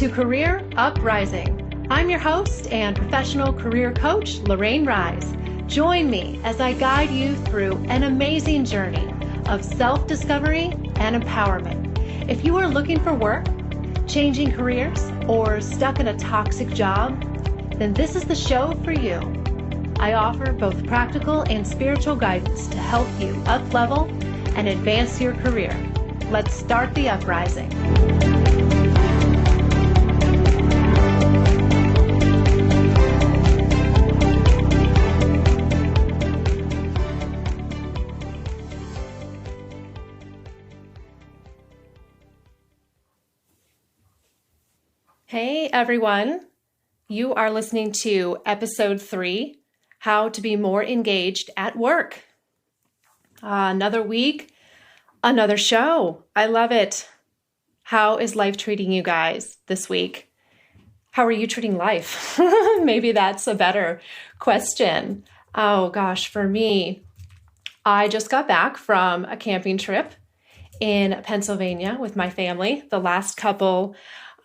to Career Uprising. I'm your host and professional career coach, Lorraine Rise. Join me as I guide you through an amazing journey of self-discovery and empowerment. If you are looking for work, changing careers, or stuck in a toxic job, then this is the show for you. I offer both practical and spiritual guidance to help you up-level and advance your career. Let's start the uprising. Hey everyone, you are listening to episode 3, How to Be More Engaged at Work. Another week, another show. I love it. How is life treating you guys this week? How are you treating life? Maybe that's a better question. Oh gosh, for me, I just got back from a camping trip in Pennsylvania with my family the last couple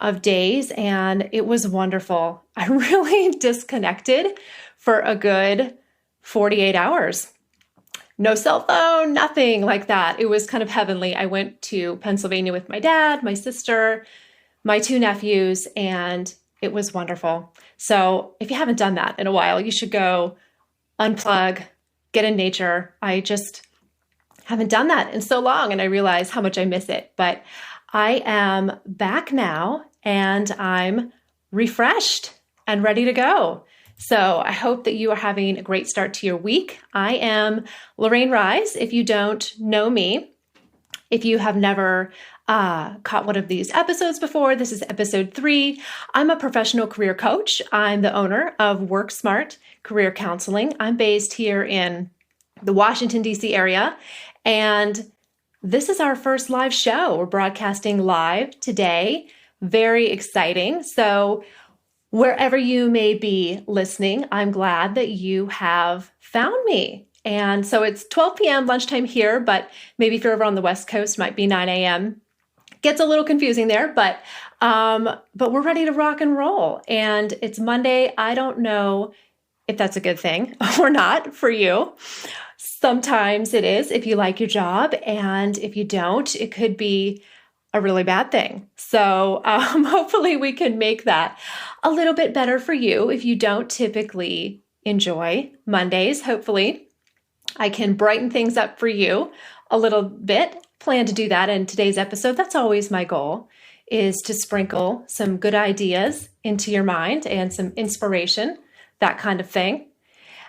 of days, and it was wonderful. I really disconnected for a good 48 hours. No cell phone, nothing like that. It was kind of heavenly. I went to Pennsylvania with my dad, my sister, my 2 nephews, and it was wonderful. So if you haven't done that in a while, you should go unplug, get in nature. I just haven't done that in so long, and I realize how much I miss it. But I am back now, and I'm refreshed and ready to go. So I hope that you are having a great start to your week. I am Lorraine Rise. If you don't know me, if you have never caught one of these episodes before, this is episode 3. I'm a professional career coach. I'm the owner of Work Smart Career Counseling. I'm based here in the Washington, D.C. area, and this is our first live show. We're broadcasting live today. Very exciting. So wherever you may be listening, I'm glad that you have found me. And so it's 12 p.m. lunchtime here, but maybe if you're over on the West Coast, might be 9 a.m. Gets a little confusing there, but we're ready to rock and roll. And it's Monday. I don't know if that's a good thing or not for you. Sometimes it is if you like your job, and if you don't, it could be a really bad thing. So hopefully we can make that a little bit better for you. If you don't typically enjoy Mondays, hopefully I can brighten things up for you a little bit. Plan to do that in today's episode. That's always my goal, is to sprinkle some good ideas into your mind and some inspiration, that kind of thing.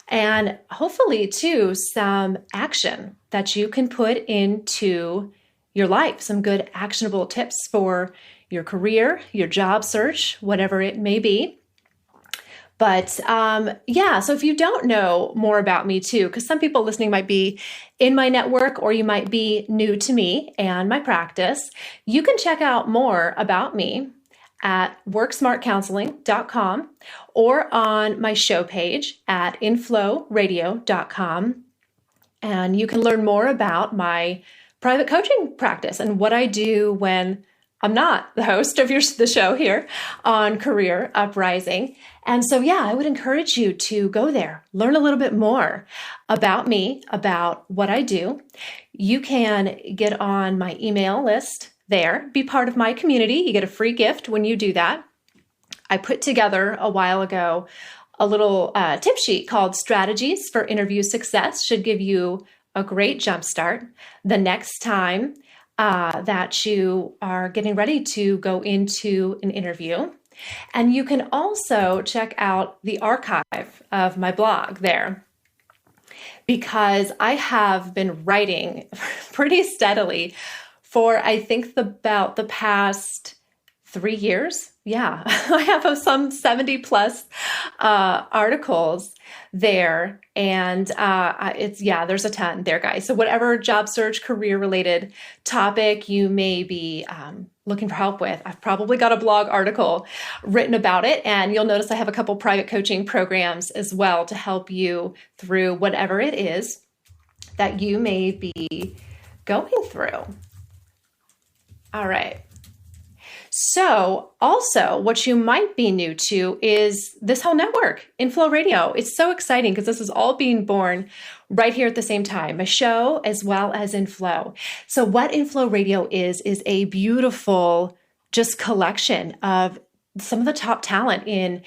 And hopefully, too, some action that you can put into your life, some good actionable tips for your career, your job search, whatever it may be. But so if you don't know more about me, too, because some people listening might be in my network, or you might be new to me and my practice, you can check out more about me at worksmartcounseling.com or on my show page at inflowradio.com. And you can learn more about my private coaching practice and what I do when I'm not the host of the show here on Career Uprising. And so, I would encourage you to go there, learn a little bit more about me, about what I do. You can get on my email list there, be part of my community. You get a free gift when you do that. I put together a while ago a little tip sheet called Strategies for Interview Success. Should give you a great jumpstart the next time that you are getting ready to go into an interview. And you can also check out the archive of my blog there, because I have been writing pretty steadily for, I think, about the past 3 years. Yeah, I have some 70 plus articles there. And there's a ton there, guys. So whatever job search, career related topic you may be looking for help with, I've probably got a blog article written about it. And you'll notice I have a couple private coaching programs as well to help you through whatever it is that you may be going through. All right. So also what you might be new to is this whole network, Inflow Radio. It's so exciting because this is all being born right here at the same time, a show as well as Inflow. So what Inflow Radio is a beautiful just collection of some of the top talent in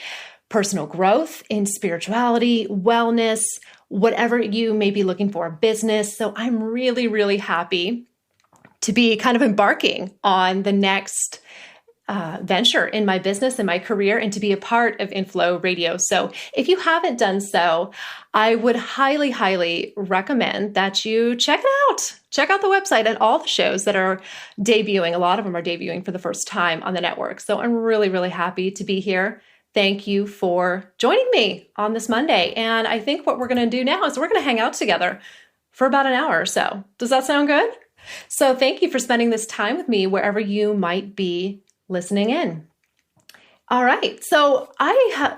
personal growth, in spirituality, wellness, whatever you may be looking for, business. So I'm really, really happy to be kind of embarking on the next venture in my business and my career and to be a part of Inflow Radio. So if you haven't done so, I would highly, highly recommend that you check it out. Check out the website and all the shows that are debuting. A lot of them are debuting for the first time on the network. So I'm really, really happy to be here. Thank you for joining me on this Monday. And I think what we're going to do now is we're going to hang out together for about an hour or so. Does that sound good? So thank you for spending this time with me wherever you might be listening in. All right. So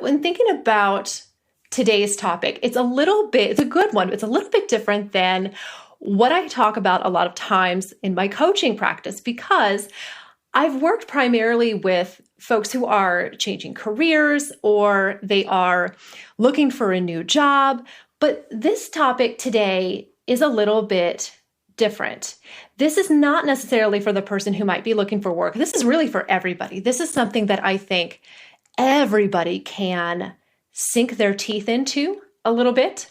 when thinking about today's topic, it's a good one. It's a little bit different than what I talk about a lot of times in my coaching practice, because I've worked primarily with folks who are changing careers or they are looking for a new job. But this topic today is a little bit different. This is not necessarily for the person who might be looking for work. This is really for everybody. This is something that I think everybody can sink their teeth into a little bit.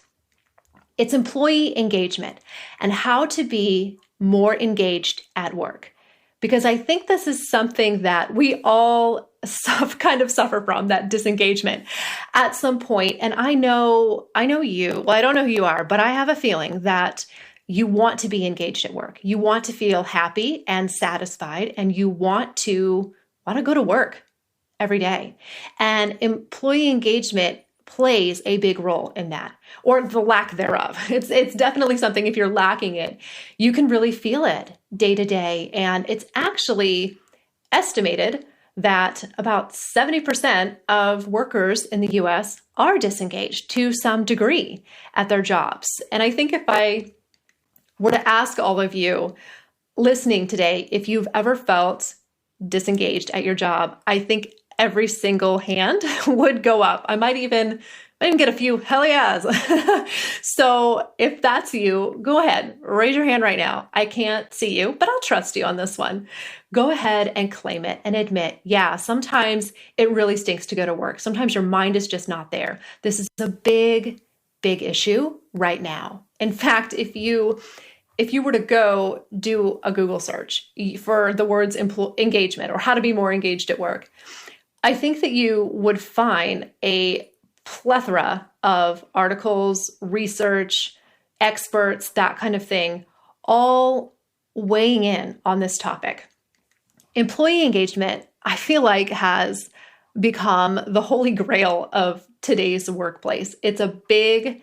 It's employee engagement and how to be more engaged at work. Because I think this is something that we all suffer from, that disengagement at some point. And I know you, well, I don't know who you are, but I have a feeling that you want to be engaged at work. You want to feel happy and satisfied, and you want to go to work every day. And employee engagement plays a big role in that, or the lack thereof. It's definitely something, if you're lacking it, you can really feel it day to day. And it's actually estimated that about 70% of workers in the US are disengaged to some degree at their jobs. And I think if I were to ask all of you listening today, if you've ever felt disengaged at your job, I think every single hand would go up. I might even get a few hell yes. So if that's you, go ahead, raise your hand right now. I can't see you, but I'll trust you on this one. Go ahead and claim it and admit, yeah, sometimes it really stinks to go to work. Sometimes your mind is just not there. This is a big, big issue right now. In fact, if you were to go do a Google search for the words engagement or how to be more engaged at work, I think that you would find a plethora of articles, research, experts, that kind of thing, all weighing in on this topic. Employee engagement, I feel like, has become the holy grail of today's workplace. It's a big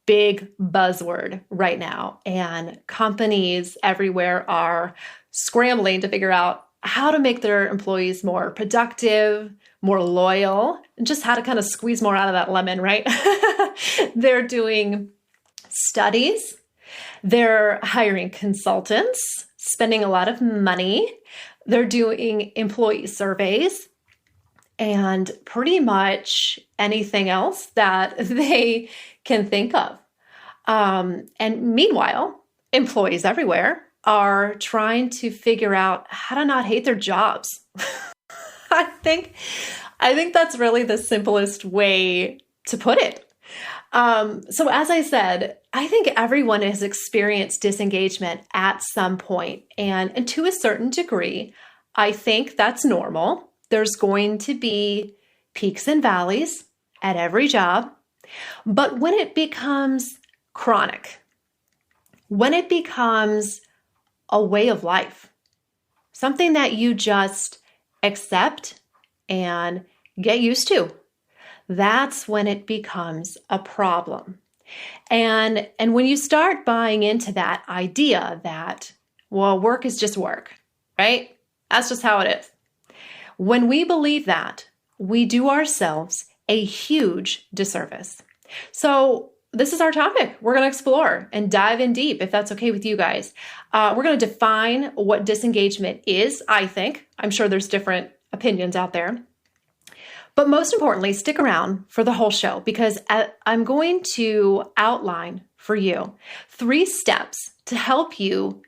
buzzword right now, and companies everywhere are scrambling to figure out how to make their employees more productive, more loyal, and just how to kind of squeeze more out of that lemon, right? They're doing studies, they're hiring consultants, spending a lot of money, they're doing employee surveys, and pretty much anything else that they can think of. And meanwhile, employees everywhere are trying to figure out how to not hate their jobs. I think that's really the simplest way to put it. So as I said, I think everyone has experienced disengagement at some point, and to a certain degree, I think that's normal. There's going to be peaks and valleys at every job, but when it becomes chronic, when it becomes a way of life, something that you just accept and get used to, that's when it becomes a problem. And when you start buying into that idea that, well, work is just work, right? That's just how it is. When we believe that, we do ourselves a huge disservice. So this is our topic. We're going to explore and dive in deep, if that's okay with you guys. We're going to define what disengagement is, I think. I'm sure there's different opinions out there. But most importantly, stick around for the whole show because I'm going to outline for you 3 steps to help you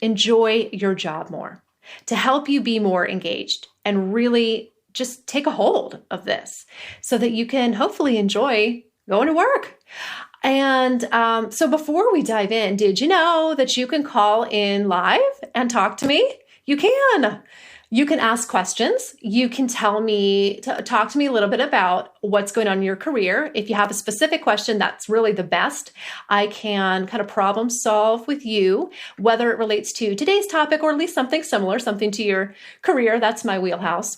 enjoy your job more, to help you be more engaged and really just take a hold of this so that you can hopefully enjoy going to work. And so before we dive in, did you know that you can call in live and talk to me? You can. You can ask questions. You can talk to me a little bit about what's going on in your career. If you have a specific question, that's really the best. I can kind of problem solve with you, whether it relates to today's topic or at least something similar, something to your career. That's my wheelhouse.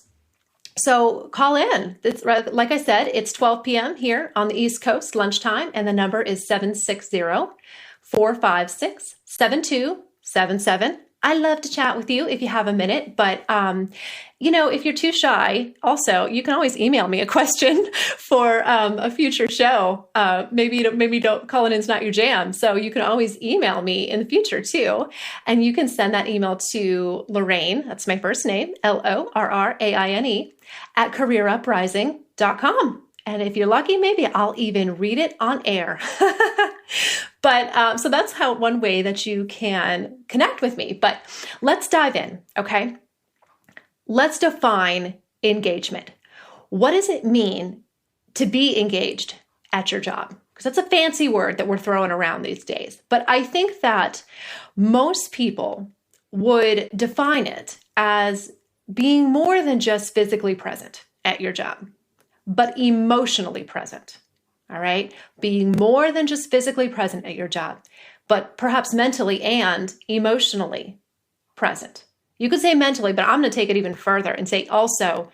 So call in. Like I said, it's 12 p.m. here on the East Coast, lunchtime, and the number is 760-456-7277. I love to chat with you if you have a minute, but if you're too shy, also, you can always email me a question for a future show. Maybe don't calling in is not your jam. So you can always email me in the future too. And you can send that email to Lorraine, that's my first name, Lorraine, at careeruprising.com. And if you're lucky, maybe I'll even read it on air. But so that's one way that you can connect with me. But let's dive in, okay? Let's define engagement. What does it mean to be engaged at your job? Because that's a fancy word that we're throwing around these days. But I think that most people would define it as being more than just physically present at your job, but emotionally present. All right. Being more than just physically present at your job, but perhaps mentally and emotionally present. You could say mentally, but I'm going to take it even further and say also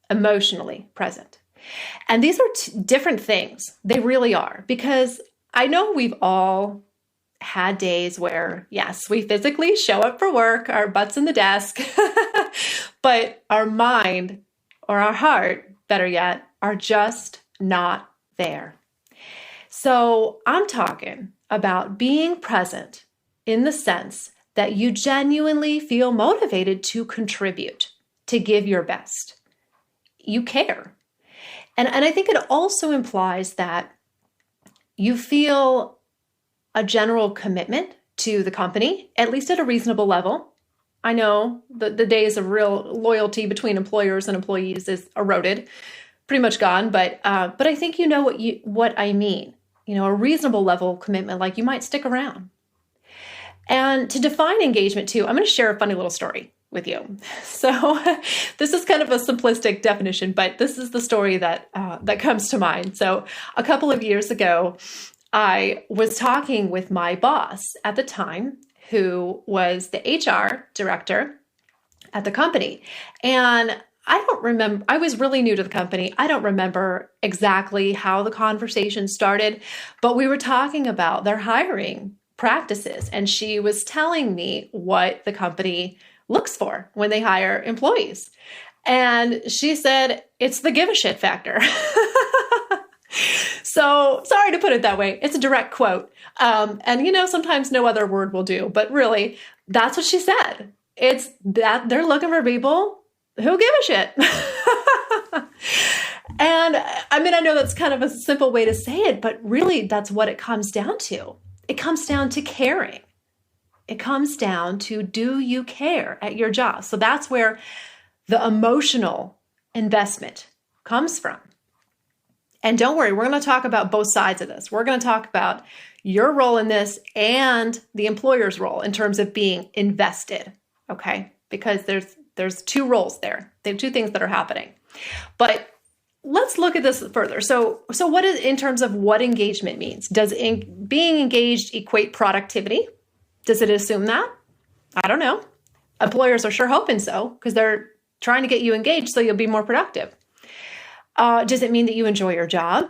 emotionally present. And these are different things. They really are, because I know we've all had days where, yes, we physically show up for work, our butts in the desk, but our mind or our heart, better yet, are just not there. So I'm talking about being present in the sense that you genuinely feel motivated to contribute, to give your best. You care. And I think it also implies that you feel a general commitment to the company, at least at a reasonable level. I know the days of real loyalty between employers and employees is eroded, pretty much gone. But I think you know what I mean. A reasonable level of commitment, like you might stick around. And to define engagement too, I'm going to share a funny little story with you. So this is kind of a simplistic definition, but this is the story that comes to mind. So a couple of years ago, I was talking with my boss at the time, who was the HR director at the company. And I don't remember, I was really new to the company. I don't remember exactly how the conversation started, but we were talking about their hiring practices. And she was telling me what the company looks for when they hire employees. And she said, it's the give a shit factor. So sorry to put it that way. It's a direct quote. And sometimes no other word will do, but really that's what she said. It's that they're looking for people who give a shit. And I know that's kind of a simple way to say it, but really that's what it comes down to. It comes down to caring. It comes down to, do you care at your job? So that's where the emotional investment comes from. And don't worry, we're going to talk about both sides of this. We're going to talk about your role in this and the employer's role in terms of being invested, okay? Because there's 2 roles there. They have 2 things that are happening. But let's look at this further. So what is, in terms of what engagement means? Does being engaged equate productivity? Does it assume that? I don't know. Employers are sure hoping so, because they're trying to get you engaged so you'll be more productive. Does it mean that you enjoy your job?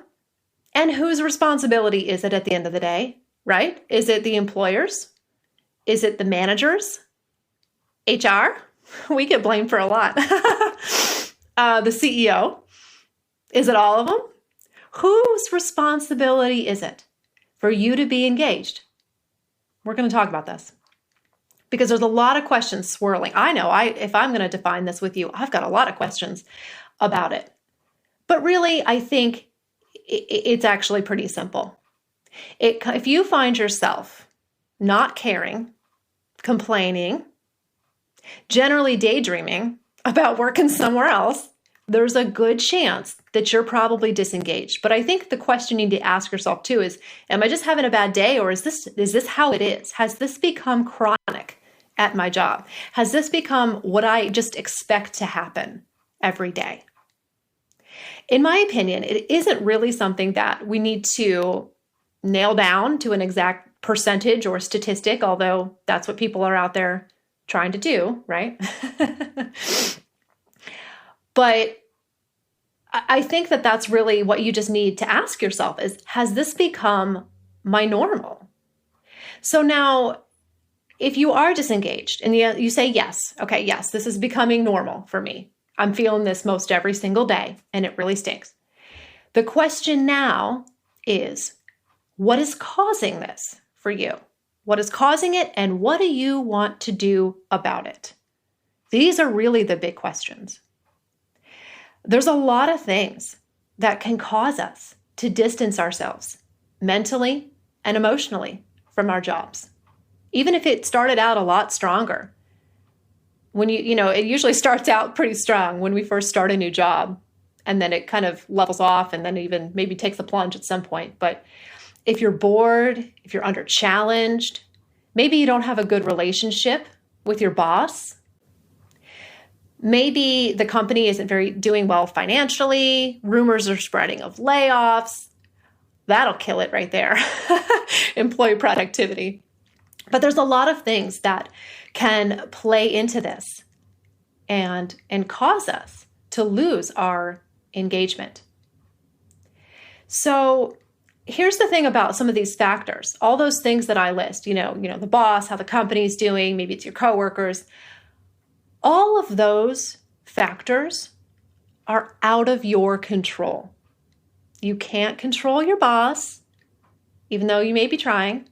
And whose responsibility is it at the end of the day, right? Is it the employers? Is it the managers? HR? We get blamed for a lot. The CEO? Is it all of them? Whose responsibility is it for you to be engaged? We're going to talk about this. because there's a lot of questions swirling. I know if I'm going to define this with you, I've got a lot of questions about it. But really, I think it's actually pretty simple. If you find yourself not caring, complaining, generally daydreaming about working somewhere else, there's a good chance that you're probably disengaged. But I think the question you need to ask yourself too is, am I just having a bad day, or is this how it is? Has this become chronic at my job? Has this become what I just expect to happen every day? In my opinion, it isn't really something that we need to nail down to an exact percentage or statistic, although that's what people are out there trying to do, right? But I think that that's really what you just need to ask yourself is, has this become my normal? So now, if you are disengaged and you say, yes, okay, yes, this is becoming normal for me. I'm feeling this most every single day, and it really stinks. The question now is, what is causing this for you? What is causing it, and what do you want to do about it? These are really the big questions. There's a lot of things that can cause us to distance ourselves mentally and emotionally from our jobs, even if it started out a lot stronger. When it usually starts out pretty strong when we first start a new job, and then it kind of levels off and then even maybe takes a plunge at some point. But if you're bored, if you're underchallenged, maybe you don't have a good relationship with your boss, maybe the company isn't doing well financially, rumors are spreading of layoffs, that'll kill it right there. Employee productivity. But there's a lot of things that can play into this and cause us to lose our engagement. So here's the thing about some of these factors, all those things that I list, the boss, how the company's doing, maybe it's your coworkers. All of those factors are out of your control. You can't control your boss, even though you may be trying.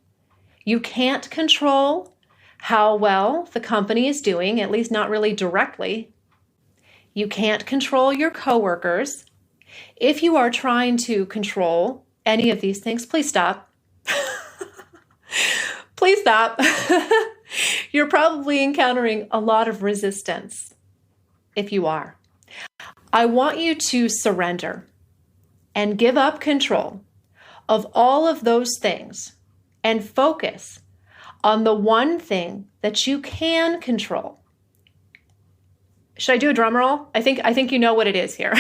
You can't control how well the company is doing, at least not really directly. You can't control your coworkers. If you are trying to control any of these things, please stop. Please stop. You're probably encountering a lot of resistance if you are. I want you to surrender and give up control of all of those things and focus on the one thing that you can control. Should I do a drum roll? I think you know what it is here.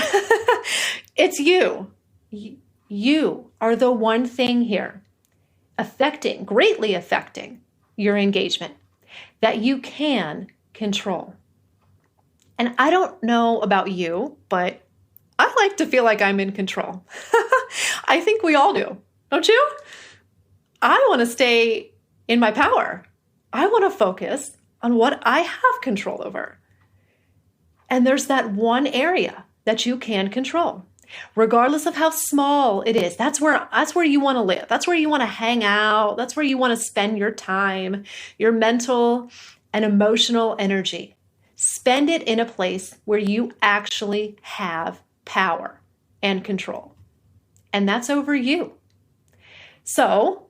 It's you. You are the one thing here greatly affecting your engagement that you can control. And I don't know about you, but I like to feel like I'm in control. I think we all do, don't you? I want to stay in my power. I want to focus on what I have control over. And there's that one area that you can control, regardless of how small it is. That's where you want to live. That's where you want to hang out. That's where you want to spend your time, your mental and emotional energy. Spend it in a place where you actually have power and control. And that's over you. So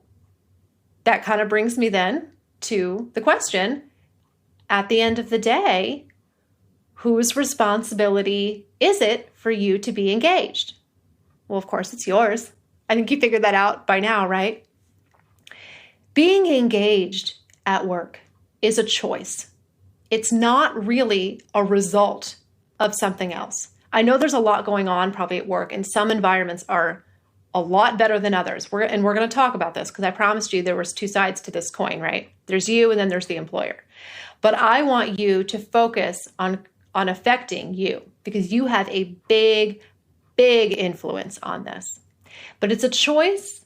that kind of brings me then to the question, at the end of the day, whose responsibility is it for you to be engaged? Well, of course, it's yours. I think you figured that out by now, right? Being engaged at work is a choice. It's not really a result of something else. I know there's a lot going on probably at work, and some environments are a lot better than others. We're going to talk about this because I promised you there was two sides to this coin, right? There's you and then there's the employer. But I want you to focus on affecting you because you have a big, big influence on this. But it's a choice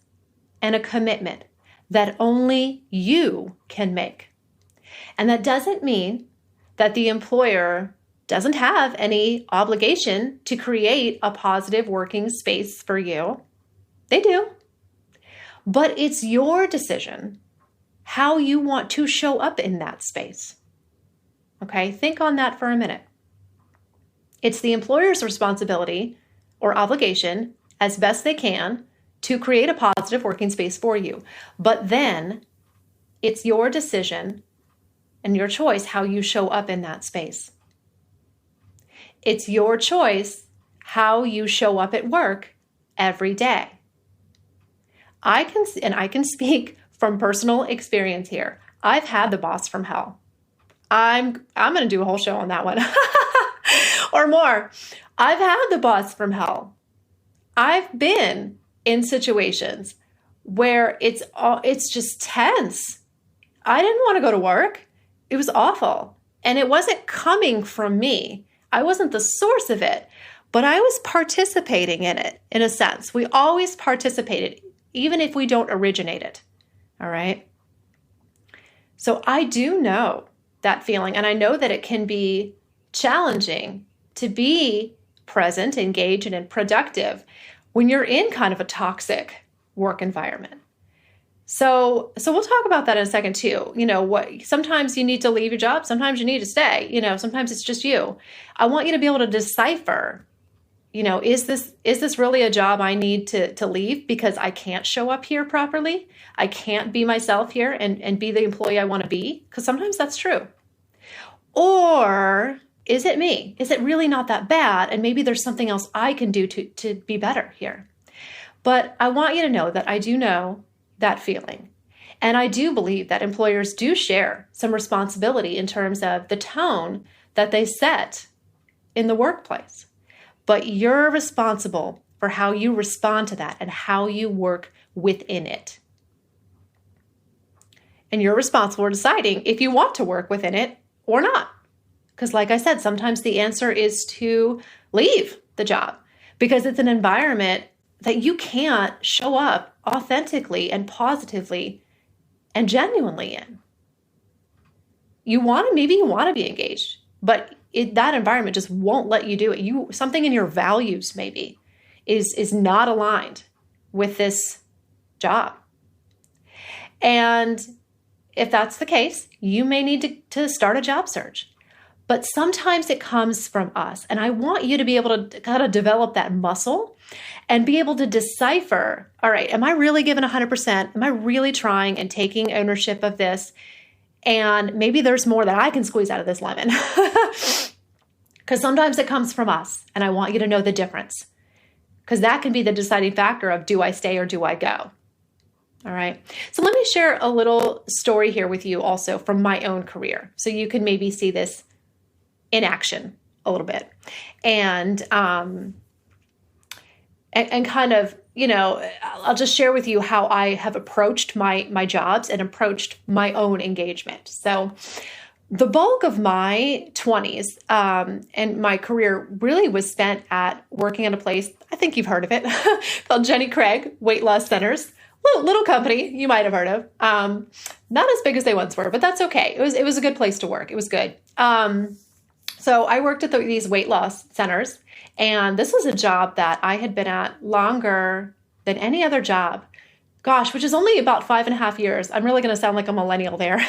and a commitment that only you can make. And that doesn't mean that the employer doesn't have any obligation to create a positive working space for you. They do. But it's your decision how you want to show up in that space. Okay, think on that for a minute. It's the employer's responsibility or obligation, as best they can, to create a positive working space for you. But then it's your decision and your choice how you show up in that space. It's your choice how you show up at work every day. I can speak from personal experience here. I've had the boss from hell. I'm going to do a whole show on that one or more. I've had the boss from hell. I've been in situations where it's just tense. I didn't want to go to work. It was awful. And it wasn't coming from me. I wasn't the source of it, but I was participating in it in a sense. We always participated, even if we don't originate it. All right. So I do know that feeling, and I know that it can be challenging to be present, engaged, and productive when you're in kind of a toxic work environment. So we'll talk about that in a second too. Sometimes you need to leave your job. Sometimes you need to stay, sometimes it's just you. I want you to be able to decipher, is this really a job I need to leave because I can't show up here properly? I can't be myself here and be the employee I want to be? Because sometimes that's true. Or is it me? Is it really not that bad? And maybe there's something else I can do to be better here. But I want you to know that I do know that feeling. And I do believe that employers do share some responsibility in terms of the tone that they set in the workplace. But you're responsible for how you respond to that and how you work within it. And you're responsible for deciding if you want to work within it or not. Because like I said, sometimes the answer is to leave the job because it's an environment that you can't show up authentically and positively and genuinely in. Maybe you want to be engaged, but that environment just won't let you do it. Something in your values maybe is not aligned with this job. And if that's the case, you may need to start a job search. But sometimes it comes from us. And I want you to be able to kind of develop that muscle and be able to decipher, all right, am I really giving 100%? Am I really trying and taking ownership of this? And maybe there's more that I can squeeze out of this lemon. Because sometimes it comes from us. And I want you to know the difference. Because that can be the deciding factor of do I stay or do I go? All right. So let me share a little story here with you also from my own career. So you can maybe see this in action a little bit and kind of, I'll just share with you how I have approached my jobs and approached my own engagement. So the bulk of my 20s and my career really was spent at working at a place, I think you've heard of it, called Jenny Craig Weight Loss Centers. Little company you might have heard of. Not as big as they once were, but that's okay. It was a good place to work. It was good. So I worked at these weight loss centers, and this was a job that I had been at longer than any other job. Gosh, which is only about 5.5 years. I'm really going to sound like a millennial there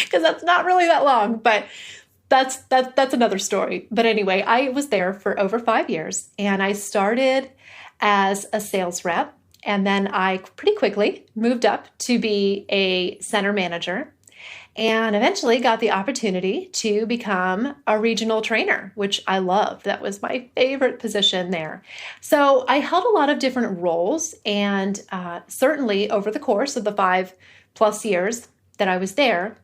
because that's not really that long, but that's another story. But anyway, I was there for over 5 years, and I started as a sales rep, and then I pretty quickly moved up to be a center manager. And eventually got the opportunity to become a regional trainer, which I loved. That was my favorite position there. So I held a lot of different roles. And certainly over the course of the 5+ years that I was there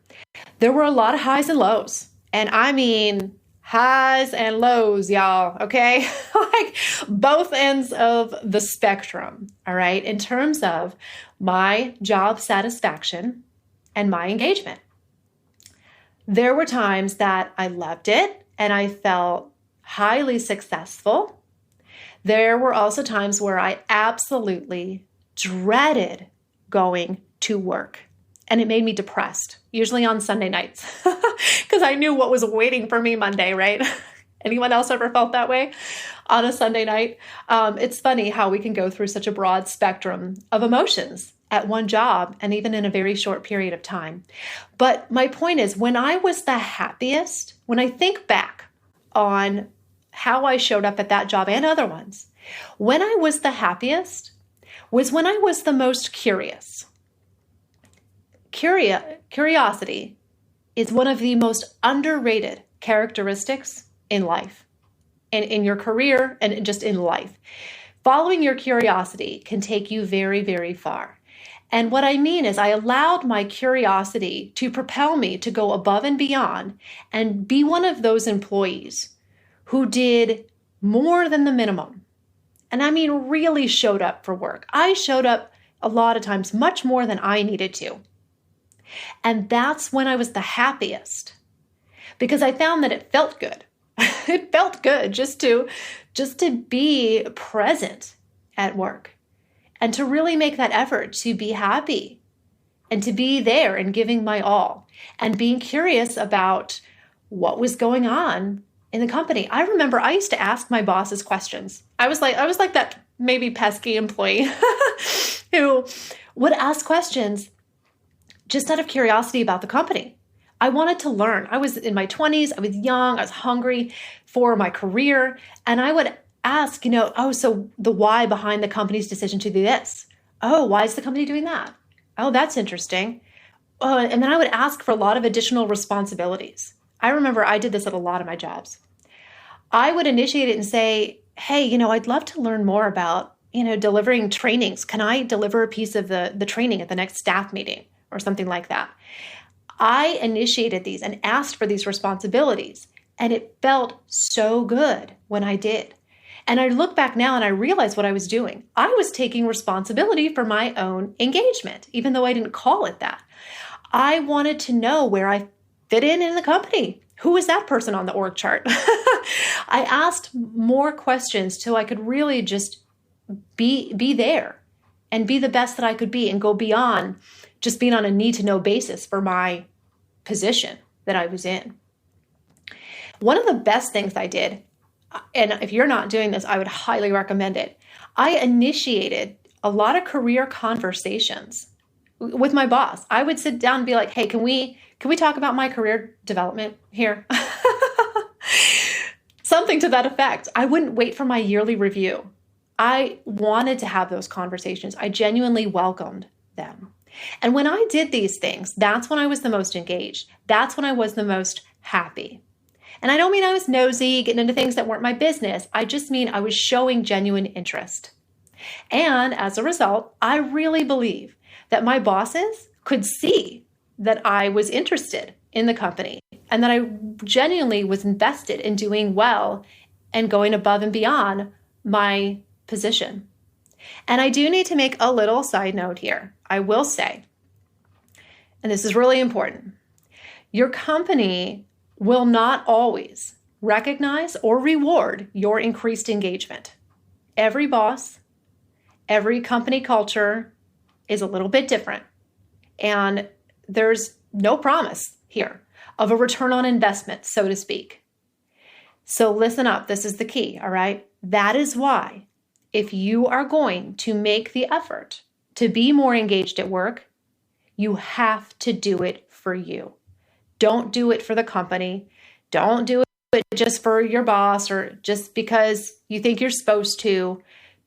were a lot of highs and lows. And I mean, highs and lows, y'all, okay? Like both ends of the spectrum, all right? In terms of my job satisfaction and my engagement. There were times that I loved it and I felt highly successful. There were also times where I absolutely dreaded going to work and it made me depressed, usually on Sunday nights, because I knew what was waiting for me Monday, right? Anyone else ever felt that way on a Sunday night? It's funny how we can go through such a broad spectrum of emotions at one job and even in a very short period of time. But my point is, when I was the happiest, when I think back on how I showed up at that job and other ones, when I was the happiest was when I was the most curious. Curiosity is one of the most underrated characteristics in life, and in your career and just in life. Following your curiosity can take you very, very far. And what I mean is I allowed my curiosity to propel me to go above and beyond and be one of those employees who did more than the minimum. And I mean, really showed up for work. I showed up a lot of times much more than I needed to. And that's when I was the happiest, because I found that it felt good. It felt good just to be present at work and to really make that effort to be happy and to be there and giving my all and being curious about what was going on in the company. I remember I used to ask my bosses questions. I was like that maybe pesky employee who would ask questions just out of curiosity about the company. I wanted to learn. I was in my 20s. I was young. I was hungry for my career. And I would ask, so the why behind the company's decision to do this. Oh, why is the company doing that? Oh, that's interesting. Oh, and then I would ask for a lot of additional responsibilities. I remember I did this at a lot of my jobs. I would initiate it and say, hey, I'd love to learn more about, delivering trainings. Can I deliver a piece of the training at the next staff meeting or something like that? I initiated these and asked for these responsibilities, and it felt so good when I did. And I look back now and I realize what I was doing. I was taking responsibility for my own engagement, even though I didn't call it that. I wanted to know where I fit in the company. Who is that person on the org chart? I asked more questions till I could really just be there and be the best that I could be and go beyond just being on a need-to-know basis for my position that I was in. One of the best things I did, and if you're not doing this, I would highly recommend it. I initiated a lot of career conversations with my boss. I would sit down and be like, hey, can we talk about my career development here? Something to that effect. I wouldn't wait for my yearly review. I wanted to have those conversations. I genuinely welcomed them. And when I did these things, that's when I was the most engaged. That's when I was the most happy. And I don't mean I was nosy, getting into things that weren't my business. I just mean I was showing genuine interest. And as a result, I really believe that my bosses could see that I was interested in the company and that I genuinely was invested in doing well and going above and beyond my position. And I do need to make a little side note here. I will say, and this is really important, your company will not always recognize or reward your increased engagement. Every boss, every company culture is a little bit different. And there's no promise here of a return on investment, so to speak. So listen up. This is the key, all right? That is why if you are going to make the effort to be more engaged at work, you have to do it for you. Don't do it for the company. Don't do it just for your boss or just because you think you're supposed to.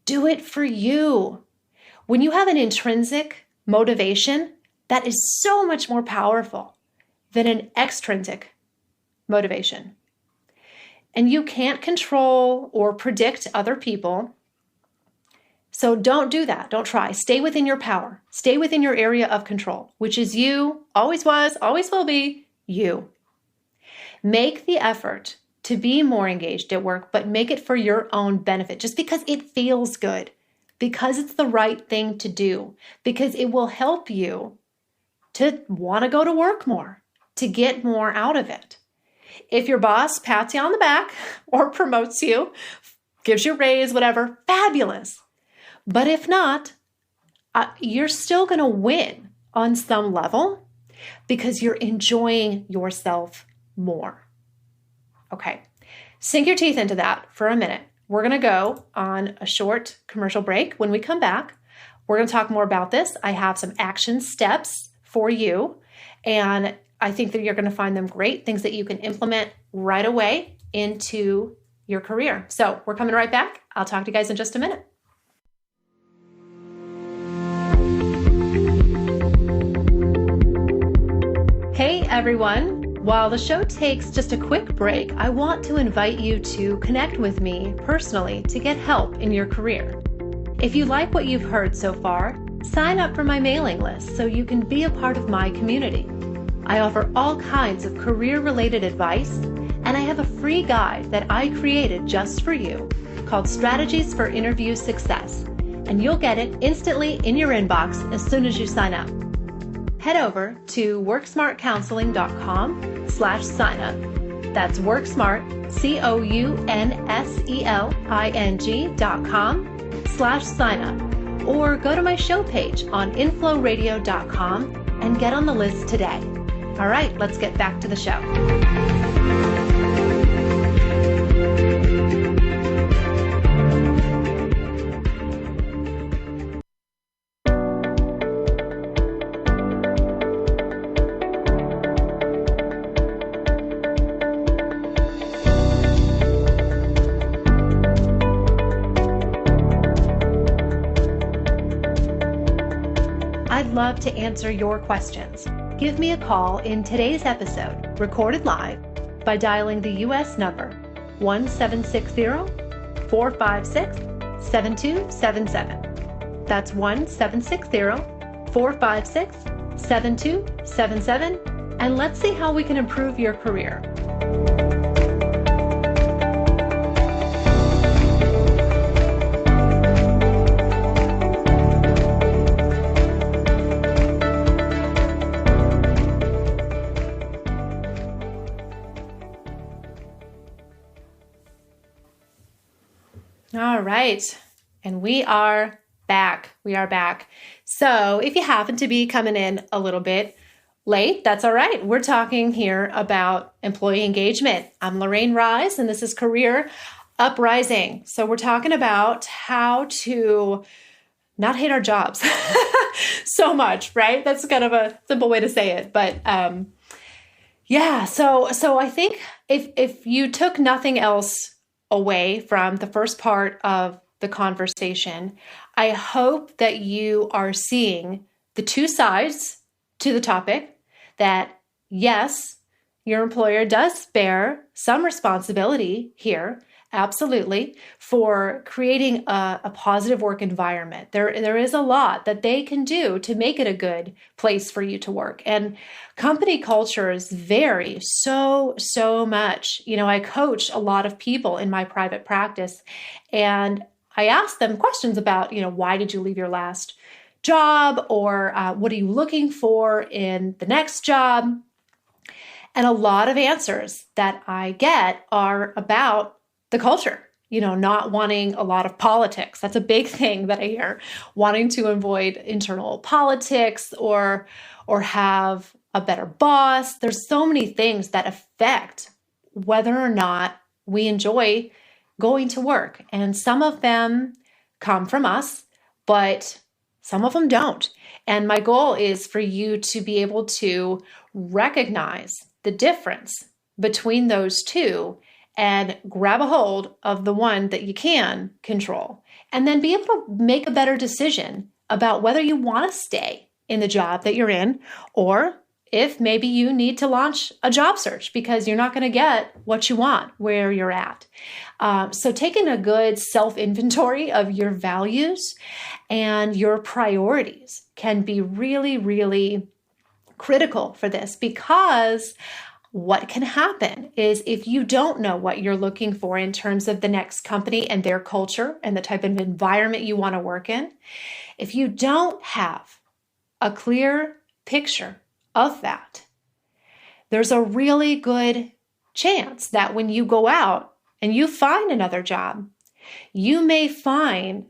Do it for you. When you have an intrinsic motivation, that is so much more powerful than an extrinsic motivation. And you can't control or predict other people. So don't do that. Don't try. Stay within your power. Stay within your area of control, which is you, always was, always will be, you. Make the effort to be more engaged at work, but make it for your own benefit, just because it feels good, because it's the right thing to do, because it will help you to want to go to work more, to get more out of it. If your boss pats you on the back or promotes you, gives you a raise, whatever, fabulous. But if not, you're still going to win on some level because you're enjoying yourself more. Okay, sink your teeth into that for a minute. We're going to go on a short commercial break. When we come back, we're going to talk more about this. I have some action steps for you, and I think that you're going to find them great, things that you can implement right away into your career. So we're coming right back. I'll talk to you guys in just a minute. Hey everyone. While the show takes just a quick break, I want to invite you to connect with me personally to get help in your career. If you like what you've heard so far, sign up for my mailing list so you can be a part of my community. I offer all kinds of career-related advice, and I have a free guide that I created just for you called Strategies for Interview Success, and you'll get it instantly in your inbox as soon as you sign up. Head over to worksmartcounseling.com/signup. That's worksmart, COUNSELING.com/signup. Or go to my show page on inflowradio.com and get on the list today. All right, let's get back to the show. I'd love to answer your questions. Give me a call in today's episode, recorded live, by dialing the U.S. number 1-760-456-7277. That's 1-760-456-7277, and let's see how we can improve your career. All right, and we are back. So if you happen to be coming in a little bit late, that's all right. We're talking here about employee engagement. I'm Lorraine Rise, and this is Career Uprising. So we're talking about how to not hate our jobs so much, right? That's kind of a simple way to say it. But so I think if you took nothing else away from the first part of the conversation, I hope that you are seeing the two sides to the topic, that yes, your employer does bear some responsibility here, absolutely, for creating a positive work environment. There is a lot that they can do to make it a good place for you to work. And company cultures vary so much. You know, I coach a lot of people in my private practice, and I ask them questions about, why did you leave your last job? Or what are you looking for in the next job? And a lot of answers that I get are about the culture, not wanting a lot of politics. That's a big thing that I hear, wanting to avoid internal politics or have a better boss. There's so many things that affect whether or not we enjoy going to work. And some of them come from us, but some of them don't. And my goal is for you to be able to recognize the difference between those two and grab a hold of the one that you can control, and then be able to make a better decision about whether you want to stay in the job that you're in, or if maybe you need to launch a job search because you're not going to get what you want where you're at. So taking a good self-inventory of your values and your priorities can be really, really critical for this, because what can happen is if you don't know what you're looking for in terms of the next company and their culture and the type of environment you want to work in, if you don't have a clear picture of that, there's a really good chance that when you go out and you find another job, you may find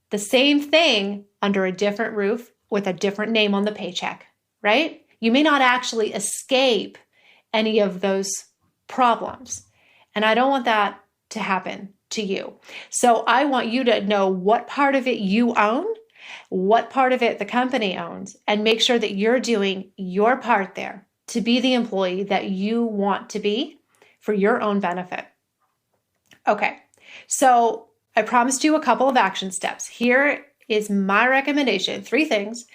the same thing under a different roof with a different name on the paycheck, right? You may not actually escape any of those problems. And I don't want that to happen to you. So I want you to know what part of it you own what part of it the company owns, and make sure that you're doing your part there to be the employee that you want to be for your own benefit. Okay, so I promised you a couple of action steps. Here is my recommendation, 3 things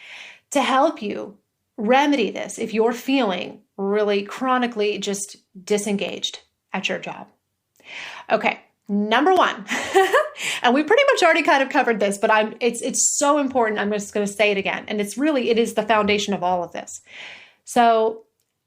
to help you remedy this if you're feeling really chronically just disengaged at your job. Okay, number 1, and we pretty much already kind of covered this, but it's so important. I'm just going to say it again, and it is the foundation of all of this. So,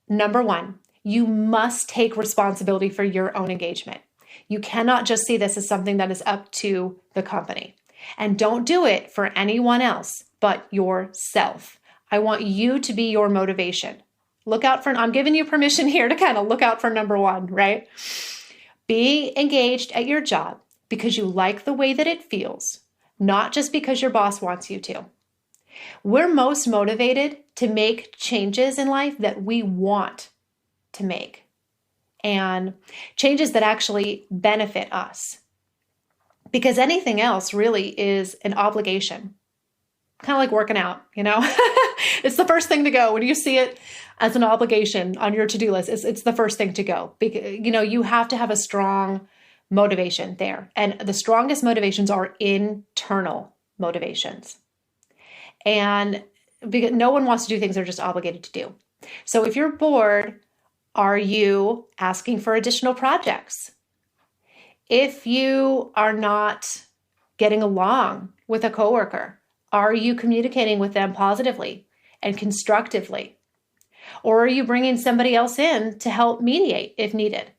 number 1, you must take responsibility for your own engagement. You cannot just see this as something that is up to the company. And don't do it for anyone else but yourself. I want you to be your motivation. I'm giving you permission here to kind of look out for number 1, right? Be engaged at your job because you like the way that it feels, not just because your boss wants you to. We're most motivated to make changes in life that we want to make and changes that actually benefit us. Because anything else really is an obligation. Kind of like working out, It's the first thing to go. When you see it as an obligation on your to-do list, it's the first thing to go. Because, you have to have a strong motivation there. And the strongest motivations are internal motivations. And because no one wants to do things they're just obligated to do. So if you're bored, are you asking for additional projects? If you are not getting along with a coworker, are you communicating with them positively and constructively? Or are you bringing somebody else in to help mediate if needed?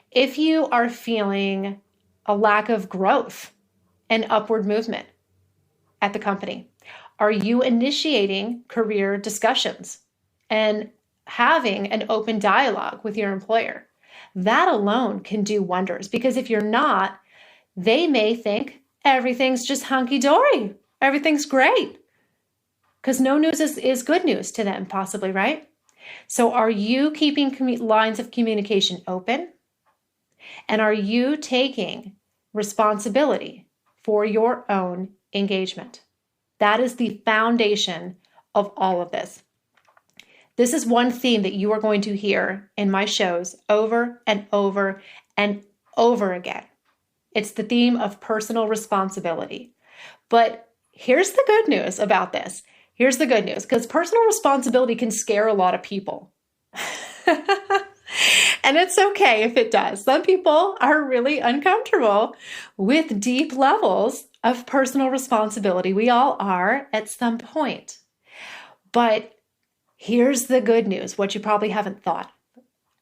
If you are feeling a lack of growth and upward movement at the company, are you initiating career discussions and having an open dialogue with your employer? That alone can do wonders, because if you're not, they may think everything's just hunky-dory. Everything's great. Because no news is good news to them, possibly, right? So are you keeping lines of communication open? And are you taking responsibility for your own engagement? That is the foundation of all of this. This is one theme that you are going to hear in my shows over and over and over again. It's the theme of personal responsibility. But here's the good news about this. Here's the good news, because personal responsibility can scare a lot of people. And it's okay if it does. Some people are really uncomfortable with deep levels of personal responsibility. We all are at some point. But here's the good news, what you probably haven't thought.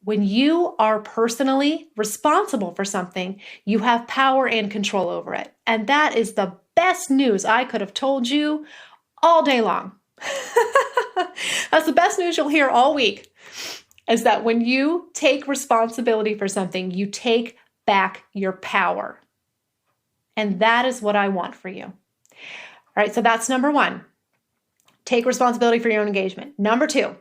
When you are personally responsible for something, you have power and control over it. And that is the best news I could have told you all day long. That's the best news you'll hear all week, is that when you take responsibility for something, you take back your power. And that is what I want for you. All right, so that's number 1. Take responsibility for your own engagement. Number 2,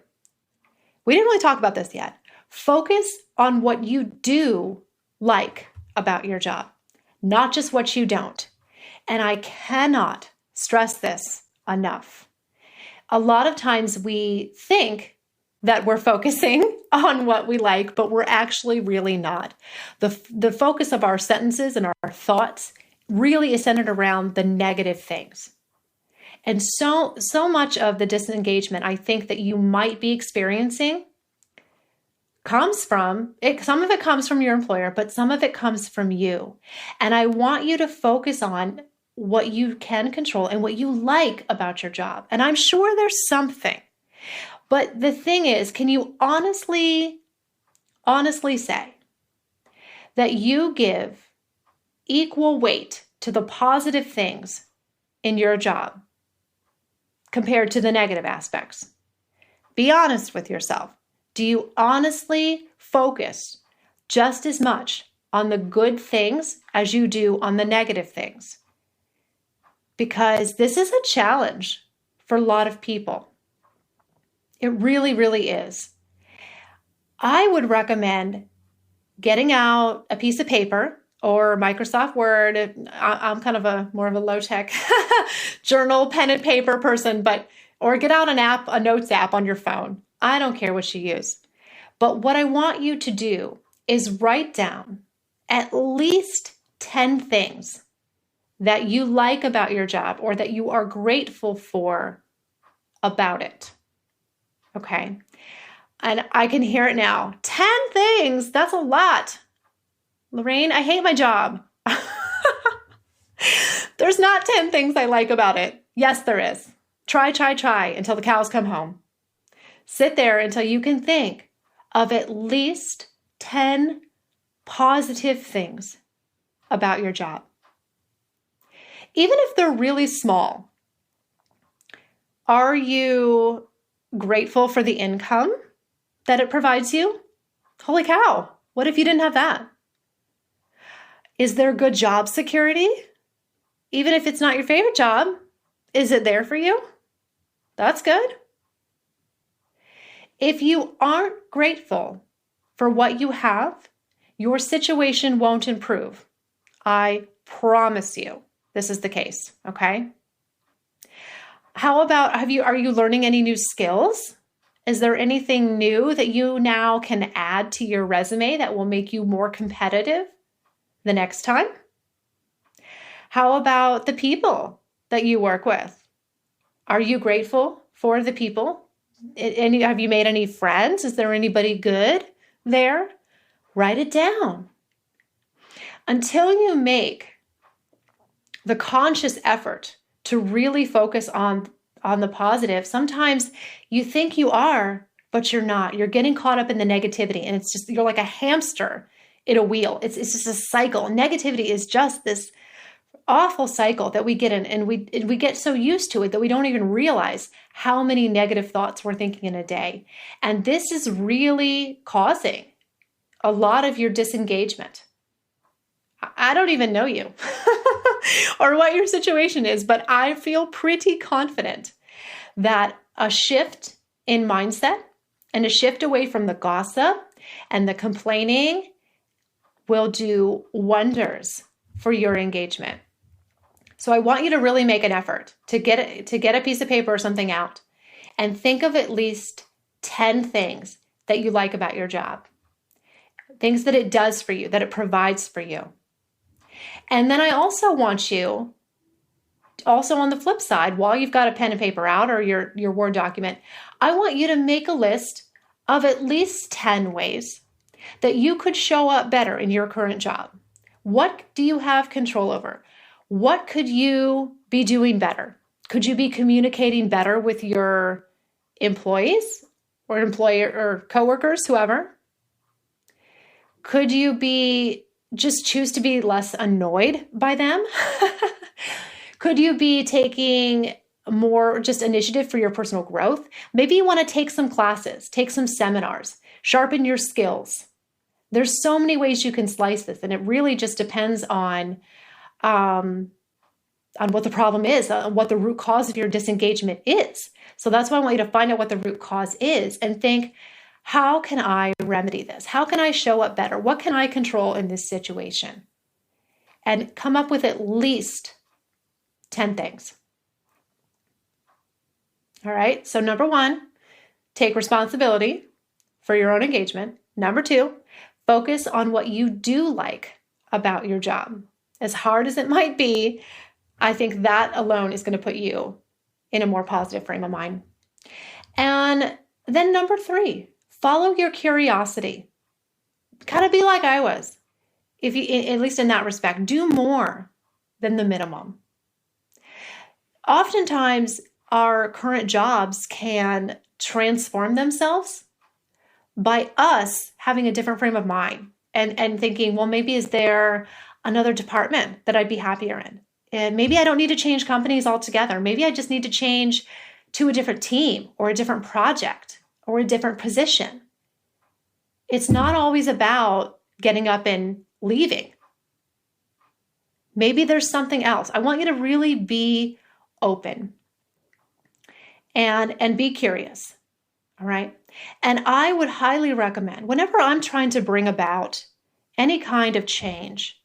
we didn't really talk about this yet. Focus on what you do like about your job, not just what you don't. And I cannot stress this enough. A lot of times we think that we're focusing on what we like, but we're actually really not. The focus of our sentences and our thoughts really is centered around the negative things. And so much of the disengagement I think that you might be experiencing comes from it. Some of it comes from your employer, but some of it comes from you. And I want you to focus on what you can control and what you like about your job. And I'm sure there's something. But the thing is, can you honestly say that you give equal weight to the positive things in your job compared to the negative aspects? Be honest with yourself. Do you honestly focus just as much on the good things as you do on the negative things? Because this is a challenge for a lot of people. It really, really is. I would recommend getting out a piece of paper or Microsoft Word. I'm kind of more of a low-tech journal, pen and paper person, or get out a notes app on your phone. I don't care what you use. But what I want you to do is write down at least 10 things that you like about your job or that you are grateful for about it. Okay. And I can hear it now. 10 things. That's a lot. Lorraine, I hate my job. There's not 10 things I like about it. Yes, there is. Try until the cows come home. Sit there until you can think of at least 10 positive things about your job. Even if they're really small, are you grateful for the income that it provides you? Holy cow, what if you didn't have that? Is there good job security? Even if it's not your favorite job, is it there for you? That's good. If you aren't grateful for what you have, your situation won't improve. I promise you this is the case, okay? How about, are you learning any new skills? Is there anything new that you now can add to your resume that will make you more competitive the next time? How about the people that you work with? Are you grateful for the people? Have you made any friends? Is there anybody good there? Write it down. Until you make the conscious effort to really focus on the positive, sometimes you think you are, but you're not. You're getting caught up in the negativity, and it's just, you're like a hamster in a wheel. It's just a cycle. Negativity is just this awful cycle that we get in, and we get so used to it that we don't even realize how many negative thoughts we're thinking in a day. And this is really causing a lot of your disengagement. I don't even know you or what your situation is, but I feel pretty confident that a shift in mindset and a shift away from the gossip and the complaining will do wonders for your engagement. So I want you to really make an effort to get a piece of paper or something out and think of at least 10 things that you like about your job, things that it does for you, that it provides for you. And then I also want you, also on the flip side, while you've got a pen and paper out or your Word document, I want you to make a list of at least 10 ways that you could show up better in your current job. What do you have control over? What could you be doing better? Could you be communicating better with your employees or employer or coworkers, whoever? Could you just choose to be less annoyed by them? Could you be taking more just initiative for your personal growth? Maybe you want to take some classes, take some seminars, sharpen your skills. There's so many ways you can slice this, and it really just depends on what the problem is, what the root cause of your disengagement is. So that's why I want you to find out what the root cause is and think, how can I remedy this? How can I show up better? What can I control in this situation? And come up with at least 10 things. All right. So number 1, take responsibility for your own engagement. Number 2, focus on what you do like about your job. As hard as it might be, I think that alone is going to put you in a more positive frame of mind. And then number 3, follow your curiosity. Kind of be like I was. If you, at least in that respect, do more than the minimum. Oftentimes, our current jobs can transform themselves by us having a different frame of mind and thinking, well, maybe is there another department that I'd be happier in? And maybe I don't need to change companies altogether. Maybe I just need to change to a different team or a different project or a different position. It's not always about getting up and leaving. Maybe there's something else. I want you to really be open and be curious. All right. And I would highly recommend, whenever I'm trying to bring about any kind of change,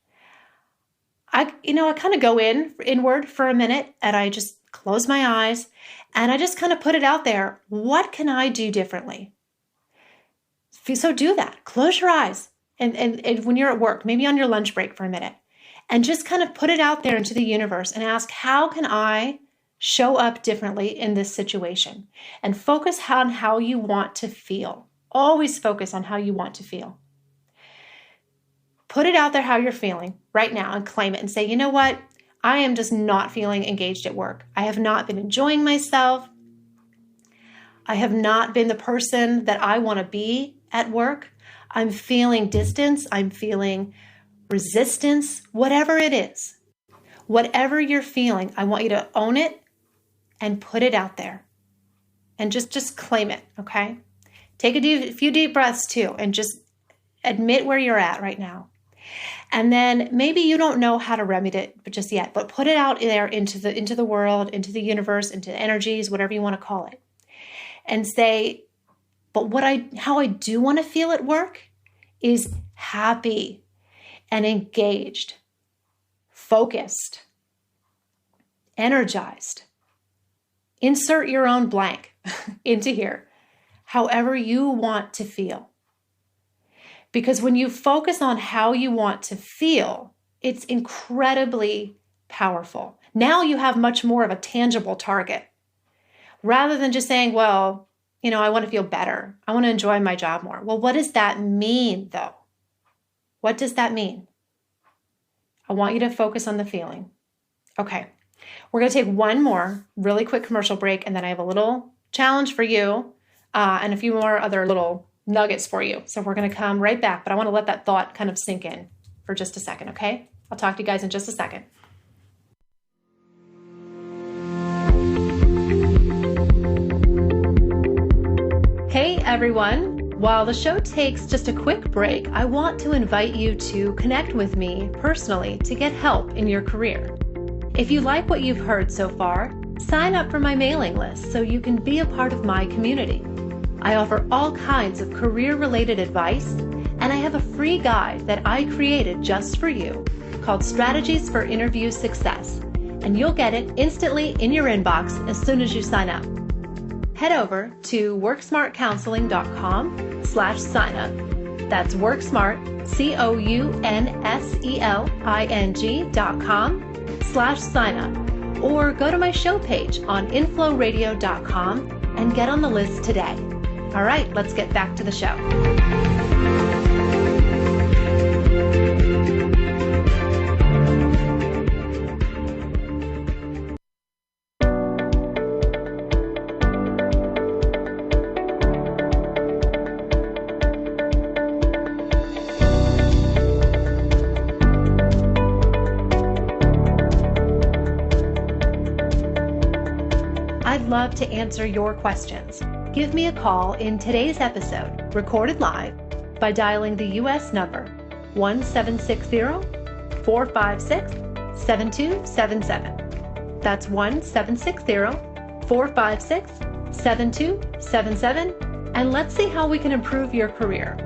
I kind of go inward for a minute, and I just close my eyes and I just kind of put it out there. What can I do differently? So do that. Close your eyes. And when you're at work, maybe on your lunch break for a minute, and just kind of put it out there into the universe and ask, how can I show up differently in this situation? And focus on how you want to feel. Always focus on how you want to feel. Put it out there how you're feeling right now and claim it and say, you know what? I am just not feeling engaged at work. I have not been enjoying myself. I have not been the person that I want to be at work. I'm feeling distance. I'm feeling resistance, whatever it is. Whatever you're feeling, I want you to own it and put it out there. And just claim it, okay? Take a few deep breaths too and just admit where you're at right now. And then maybe you don't know how to remedy it just yet, but put it out there into the world, into the universe, into energies, whatever you want to call it. And say, but how I do want to feel at work is happy and engaged, focused, energized. Insert your own blank into here, however you want to feel. Because when you focus on how you want to feel, it's incredibly powerful. Now you have much more of a tangible target. Rather than just saying, well, I want to feel better. I want to enjoy my job more. Well, what does that mean, though? What does that mean? I want you to focus on the feeling. Okay, we're going to take one more really quick commercial break, and then I have a little challenge for you and a few more other little nuggets for you. So we're going to come right back, but I want to let that thought kind of sink in for just a second, okay? I'll talk to you guys in just a second. Hey everyone! While the show takes just a quick break, I want to invite you to connect with me personally to get help in your career. If you like what you've heard so far, sign up for my mailing list so you can be a part of my community. I offer all kinds of career-related advice, and I have a free guide that I created just for you called Strategies for Interview Success, and you'll get it instantly in your inbox as soon as you sign up. Head over to worksmartcounseling.com/sign up. That's worksmart, COUNSELING.com/sign up. Or go to my show page on inflowradio.com and get on the list today. All right, let's get back to the show. I'd love to answer your questions. Give me a call in today's episode, recorded live, by dialing the U.S. number 1-760-456-7277. That's 1-760-456-7277, and let's see how we can improve your career.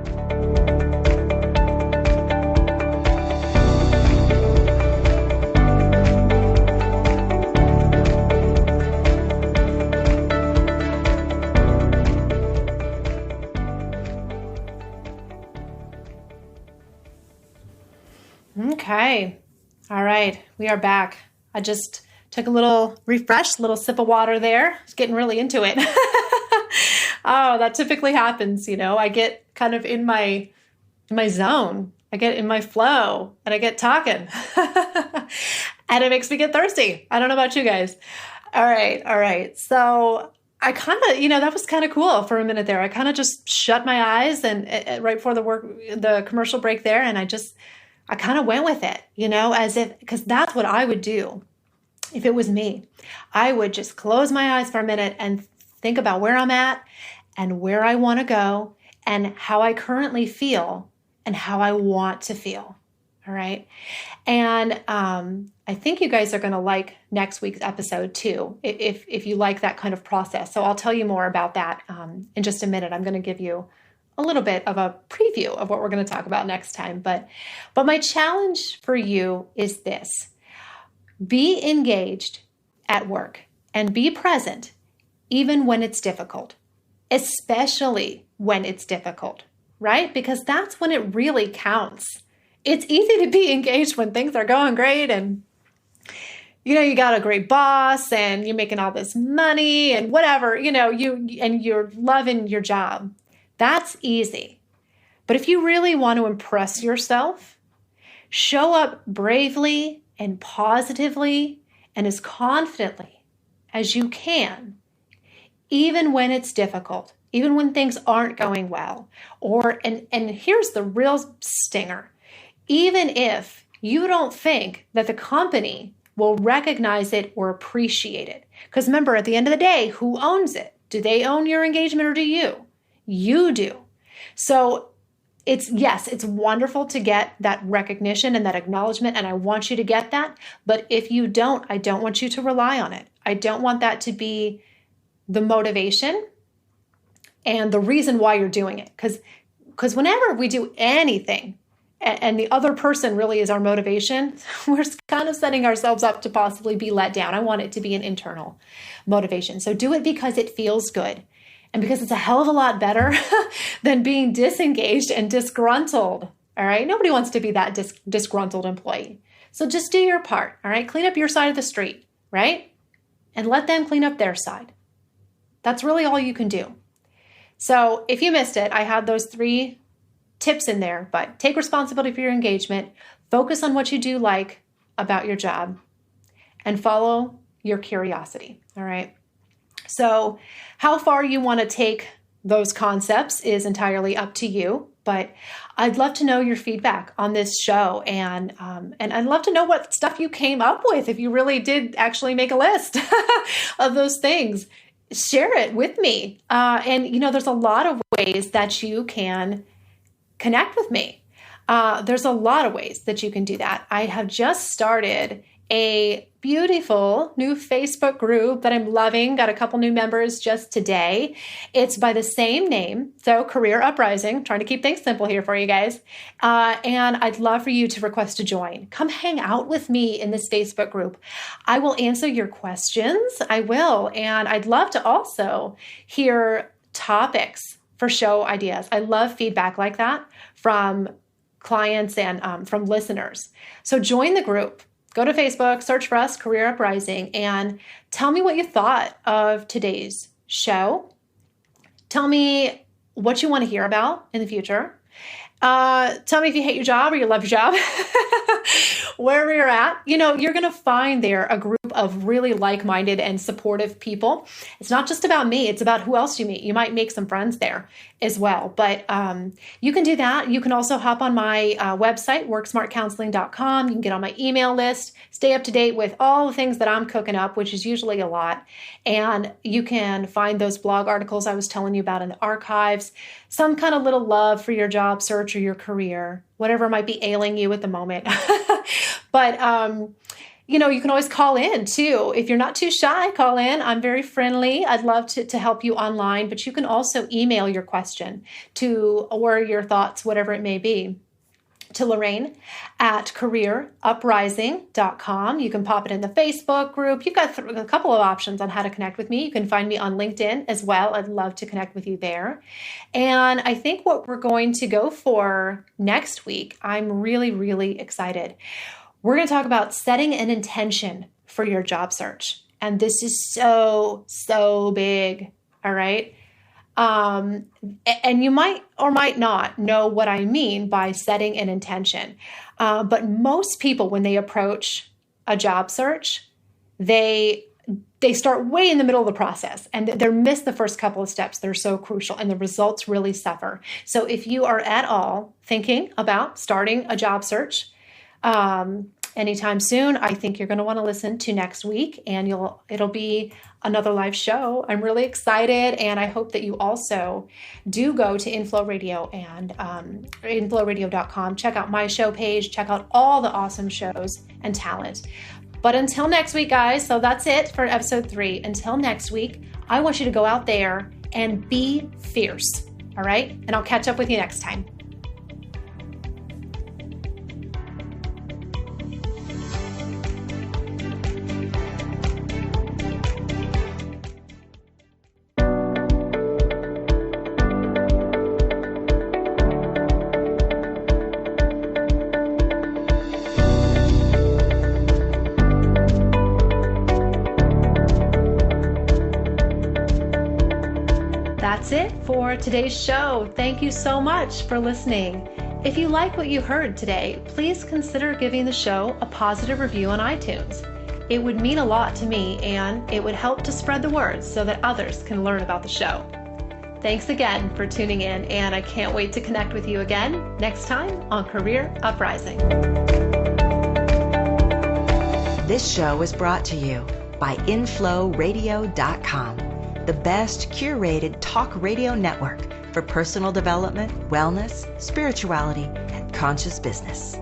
Okay. All right. We are back. I just took a little refresh, little sip of water there. Just getting really into it. Oh, that typically happens. I get kind of in my zone. I get in my flow and I get talking and it makes me get thirsty. I don't know about you guys. All right. So I kind of, that was kind of cool for a minute there. I kind of just shut my eyes and right before the commercial break there. And I kind of went with it, because that's what I would do if it was me. I would just close my eyes for a minute and think about where I'm at and where I want to go and how I currently feel and how I want to feel. All right. And I think you guys are going to like next week's episode too, if you like that kind of process. So I'll tell you more about that in just a minute. I'm going to give you a little bit of a preview of what we're going to talk about next time. But my challenge for you is this: be engaged at work and be present even when it's difficult, especially when it's difficult, right? Because that's when it really counts. It's easy to be engaged when things are going great and you got a great boss and you're making all this money and whatever, you're loving your job. That's easy. But if you really want to impress yourself, show up bravely and positively and as confidently as you can, even when it's difficult, even when things aren't going well. And here's the real stinger. Even if you don't think that the company will recognize it or appreciate it. Because remember, at the end of the day, who owns it? Do they own your engagement or do you? You do. So it's wonderful to get that recognition and that acknowledgement, and I want you to get that. But if you don't, I don't want you to rely on it. I don't want that to be the motivation and the reason why you're doing it. Because whenever we do anything, and the other person really is our motivation, we're kind of setting ourselves up to possibly be let down. I want it to be an internal motivation. So do it because it feels good and because it's a hell of a lot better than being disengaged and disgruntled. All right. Nobody wants to be that disgruntled employee. So just do your part. All right. Clean up your side of the street, right? And let them clean up their side. That's really all you can do. So if you missed it, I had those 3 tips in there, but take responsibility for your engagement, focus on what you do like about your job, and follow your curiosity. All right. So how far you want to take those concepts is entirely up to you, but I'd love to know your feedback on this show, and I'd love to know what stuff you came up with. If you really did actually make a list of those things, share it with me. And there's a lot of ways that you can connect with me. There's a lot of ways that you can do that. I have just started a beautiful new Facebook group that I'm loving. Got a couple new members just today. It's by the same name. So Career Uprising, trying to keep things simple here for you guys. And I'd love for you to request to join. Come hang out with me in this Facebook group. I will answer your questions. I will. And I'd love to also hear topics for show ideas. I love feedback like that from clients and from listeners. So join the group. Go to Facebook, search for us, Career Uprising, and tell me what you thought of today's show. Tell me what you want to hear about in the future. Tell me if you hate your job or you love your job. Wherever you're at, you're going to find there a group of really like-minded and supportive people. It's not just about me. It's about who else you meet. You might make some friends there as well. But you can do that. You can also hop on my website, worksmartcounseling.com. You can get on my email list, stay up to date with all the things that I'm cooking up, which is usually a lot. And you can find those blog articles I was telling you about in the archives, some kind of little love for your job search or your career, whatever might be ailing you at the moment. But, you can always call in too. If you're not too shy, call in. I'm very friendly. I'd love to help you online, but you can also email your question or your thoughts, whatever it may be, to Lorraine at careeruprising.com. You can pop it in the Facebook group. You've got a couple of options on how to connect with me. You can find me on LinkedIn as well. I'd love to connect with you there. And I think what we're going to go for next week, I'm really, really excited. We're going to talk about setting an intention for your job search. And this is so, so big. All right. And you might or might not know what I mean by setting an intention. But most people, when they approach a job search, they start way in the middle of the process and they miss the first couple of steps. They're so crucial and the results really suffer. So if you are at all thinking about starting a job search, anytime soon, I think you're going to want to listen to next week, and it'll be another live show. I'm really excited, and I hope that you also do go to Inflow Radio and inflowradio.com. Check out my show page. Check out all the awesome shows and talent. But until next week, guys, so that's it for episode 3. Until next week, I want you to go out there and be fierce. All right, and I'll catch up with you next time. That's it for today's show. Thank you so much for listening. If you like what you heard today, please consider giving the show a positive review on iTunes. It would mean a lot to me, and it would help to spread the word so that others can learn about the show. Thanks again for tuning in, and I can't wait to connect with you again next time on Career Uprising. This show is brought to you by inflowradio.com, the best curated talk radio network for personal development, wellness, spirituality, and conscious business.